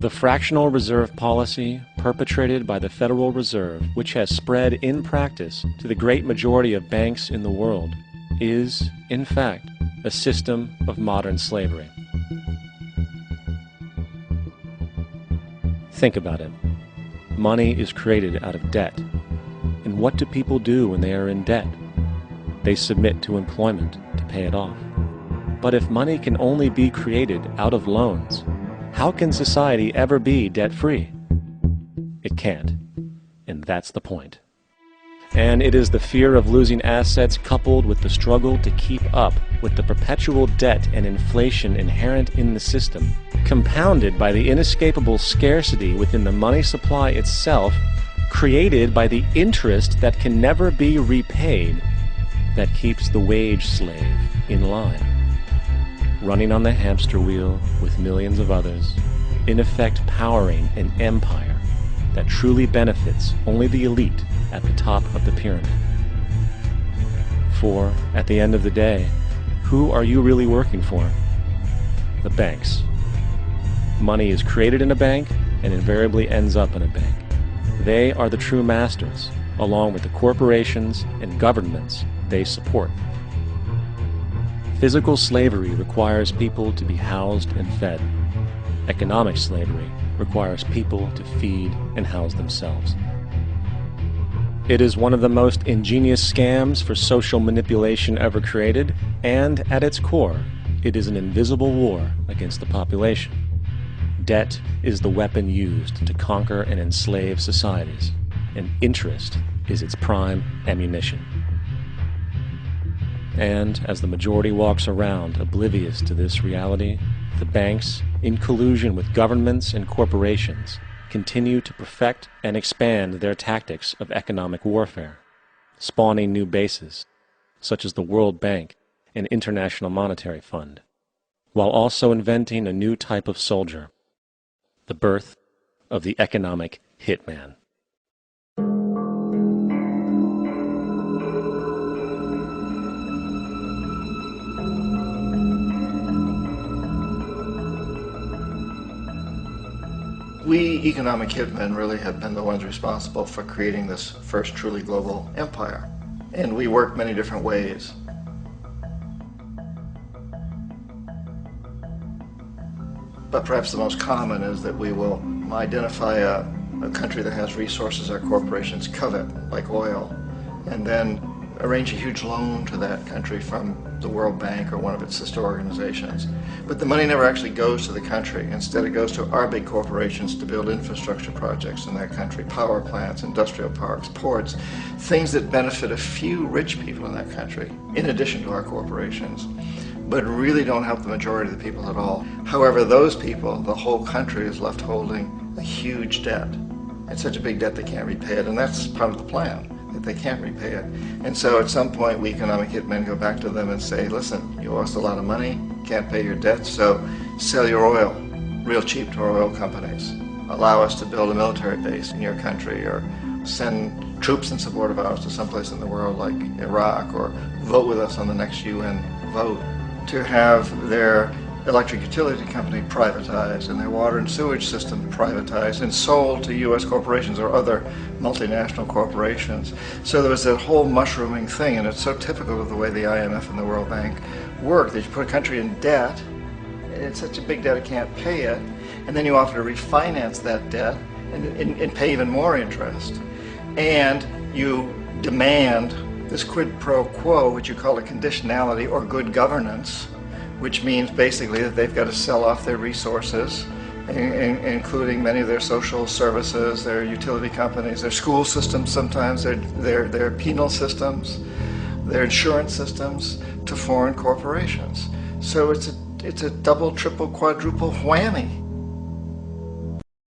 The fractional reserve policy perpetrated by the Federal Reserve, which has spread in practice to the great majority of banks in the world, is, in fact, a system of modern slavery. Think about it. Money is created out of debt. And what do people do when they are in debt? They submit to employment to pay it off. But if money can only be created out of loans, how can society ever be debt-free? It can't. And that's the point. And it is the fear of losing assets coupled with the struggle to keep up with the perpetual debt and inflation inherent in the system, compounded by the inescapable scarcity within the money supply itself, created by the interest that can never be repaid, that keeps the wage slave in line, running on the hamster wheel with millions of others, in effect powering an empire that truly benefits only the elite at the top of the pyramid. For, at the end of the day, who are you really working for? The banks. Money is created in a bank and invariably ends up in a bank. They are the true masters, along with the corporations and governments they support. Physical slavery requires people to be housed and fed. Economic slavery requires people to feed and house themselves. It is one of the most ingenious scams for social manipulation ever created, and at its core, it is an invisible war against the population. Debt is the weapon used to conquer and enslave societies, and interest is its prime ammunition. And as the majority walks around oblivious to this reality, the banks, in collusion with governments and corporations, continue to perfect and expand their tactics of economic warfare, spawning new bases, such as the World Bank and International Monetary Fund, while also inventing a new type of soldier, the birth of the economic hitman. We economic hitmen really have been the ones responsible for creating this first truly global empire. And we work many different ways. But perhaps the most common is that we will identify a country that has resources our corporations covet, like oil, and then arrange a huge loan to that country from the World Bank or one of its sister organizations. But the money never actually goes to the country. Instead, it goes to our big corporations to build infrastructure projects in that country, power plants, industrial parks, ports, things that benefit a few rich people in that country, in addition to our corporations, but really don't help the majority of the people at all. However, those people, the whole country is left holding a huge debt. It's such a big debt they can't repay it, and that's part of the plan, that they can't repay it. And so at some point, we economic hitmen go back to them and say, listen, you owe us a lot of money, can't pay your debt, so sell your oil real cheap to our oil companies. Allow us to build a military base in your country, or send troops in support of ours to someplace in the world like Iraq, or vote with us on the next UN vote. To have their electric utility company privatized and their water and sewage system privatized and sold to U.S. corporations or other multinational corporations. So there was that whole mushrooming thing, and it's so typical of the way the IMF and the World Bank work, that you put a country in debt, and it's such a big debt it can't pay it, and then you offer to refinance that debt and pay even more interest. And you demand this quid pro quo, which you call a conditionality or good governance, which means basically that they've got to sell off their resources, including many of their social services, their utility companies, their school systems sometimes, their penal systems, their insurance systems, to foreign corporations. So it's a double, triple, quadruple whammy.